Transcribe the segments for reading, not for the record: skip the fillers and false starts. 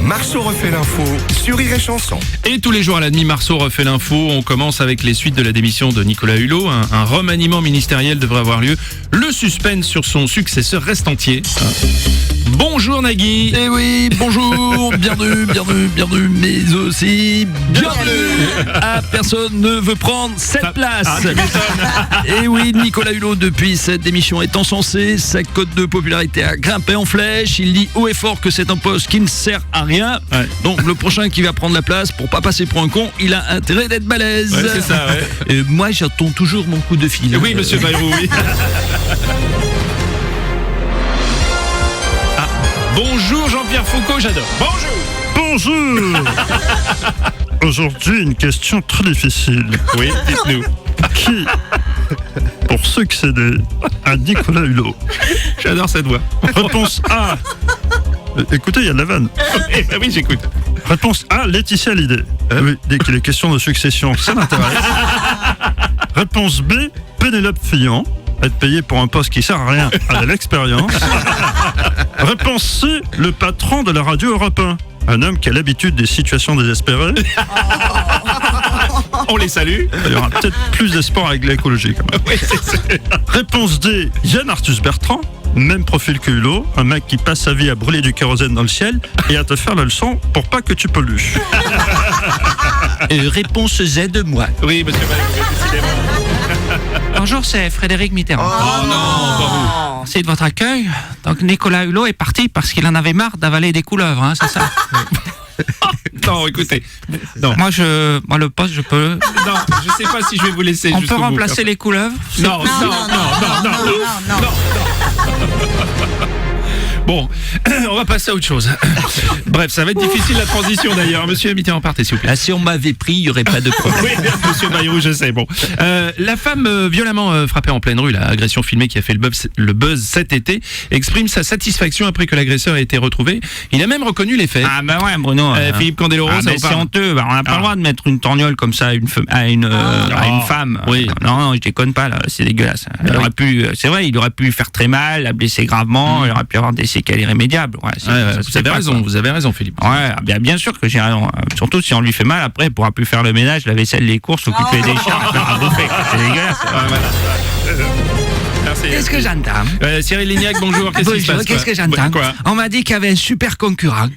Marceau refait l'info sur Rire et Chanson. Et tous les jours à la demi, Marceau refait l'info. On commence avec les suites de la démission de Nicolas Hulot. Un remaniement ministériel devrait avoir lieu. Le suspense sur son successeur reste entier. Bonjour Nagui. Eh oui, bonjour, bienvenue, mais aussi bienvenue à personne ne veut prendre cette place. tu m'étonnes. Et oui, Nicolas Hulot, depuis cette démission est encensé, sa cote de popularité a grimpé en flèche, il dit haut et fort que c'est un poste qui ne sert à rien. Ouais. Donc le prochain qui va prendre la place, pour pas passer pour un con, il a intérêt d'être balèze. Ouais, c'est ça, ouais. Et moi, j'attends toujours mon coup de fil. Oui, monsieur Bayrou, oui. Bonjour Jean-Pierre Foucault, j'adore. Bonjour. Aujourd'hui, une question très difficile. Oui, dites-nous. Qui, pour succéder à Nicolas Hulot? J'adore cette voix. Réponse A. Écoutez, il y a de la vanne. Oui, j'écoute. Réponse A, Laetitia Hallyday. Oui, dès qu'il est question de succession, ça m'intéresse. Réponse B, Pénélope Fillon. Être payé pour un poste qui sert à rien, à de l'expérience. Réponse C, le patron de la radio Europe 1. Un homme qui a l'habitude des situations désespérées. On les salue. Il y aura peut-être plus d'espoir avec l'écologie quand même. Oui, c'est Réponse D, Yann Arthus Bertrand. Même profil que Hulot, un mec qui passe sa vie à brûler du kérosène dans le ciel et à te faire la leçon pour pas que tu pollues. Réponse Z de moi. Oui, monsieur Bayrou, décidément. Bonjour, c'est Frédéric Mitterrand. Oh non, pas vous. Merci de votre accueil. Donc Nicolas Hulot est parti parce qu'il en avait marre d'avaler des couleuvres, hein, c'est ça? Non, écoutez. Non. Moi, le poste, je peux. Non, je sais pas si je vais vous laisser. On jusqu'au peut bout, remplacer les couleuvres? Non. Bon, on va passer à autre chose. Bref, ça va être difficile la transition d'ailleurs. Monsieur Mitterrand, partez s'il vous plaît. Là, si on m'avait pris, il n'y aurait pas de problème. Oui, monsieur Bayrou, je sais. Bon, la femme violemment frappée en pleine rue, l'agression filmée qui a fait le buzz cet été, exprime sa satisfaction après que l'agresseur ait été retrouvé. Il a même reconnu les faits. Ah bah ouais, Bruno. Philippe Candeloro, ça vous c'est parle? honteux. Bah, on n'a pas le droit de mettre une torgnole comme ça à une femme. Oui. Non, je déconne pas là, c'est dégueulasse. C'est vrai, il aurait pu faire très mal, la blesser gravement, il aurait pu avoir des séquelles irrémédiables. Ouais, vous avez raison, Philippe. Ouais, bien sûr que j'ai raison. Surtout si on lui fait mal, après, il pourra plus faire le ménage, la vaisselle, les courses, s'occuper des chiens, faire à bouffer. C'est dégueulasse. Merci. Qu'est-ce que j'entends? Cyril Lignac, bonjour. Qu'est-ce qui se passe? Qu'est-ce que j'entends? Quoi? On m'a dit qu'il y avait un super concurrent,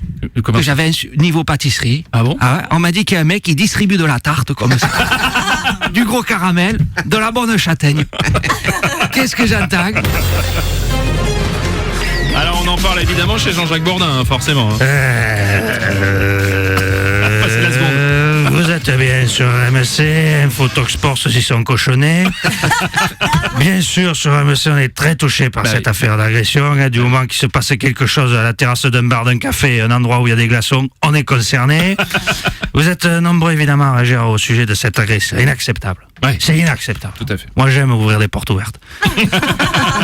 Comment? que j'avais un niveau pâtisserie. Ah bon? Ouais, on m'a dit qu'il y a un mec qui distribue de la tarte comme ça. Du gros caramel, de la bonne châtaigne. Qu'est-ce que j'entends? Alors on en parle évidemment chez Jean-Jacques Bourdin, forcément. Passez la seconde. Vous êtes bien sur RMC, Infotalk Sport, ceux-ci sont cochonnés. Bien sûr, sur RMC, on est très touché par cette affaire d'agression. Du moment qu'il se passe quelque chose à la terrasse d'un bar, d'un café, un endroit où il y a des glaçons, on est concerné. Vous êtes nombreux évidemment à réagir au sujet de cette agression. C'est inacceptable. Ouais. C'est inacceptable. Tout à fait. Moi, j'aime ouvrir des portes ouvertes.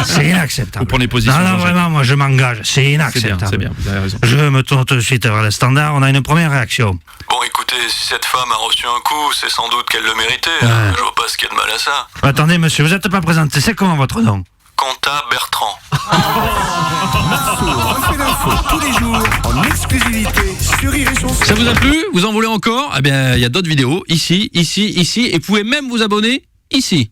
C'est inacceptable. Vous prenez position, Non, Jean-Jacques. vraiment, moi, je m'engage. C'est C'est inacceptable. bien, c'est bien, vous avez raison. Je me tourne tout de suite vers le standard. On a une première réaction. Bon, écoutez, si cette femme a reçu un coup, c'est sans doute qu'elle le méritait. Je vois pas ce qu'il y a de mal à ça. Attendez, monsieur, vous n'êtes pas présenté. C'est comment votre nom? Quentin Bertrand. Marceau refait l'info tous les jours en exclusivité sur Rire et Chanson. Ça vous a plu? Vous en voulez encore? Eh bien, il y a d'autres vidéos ici, et vous pouvez même vous abonner ici.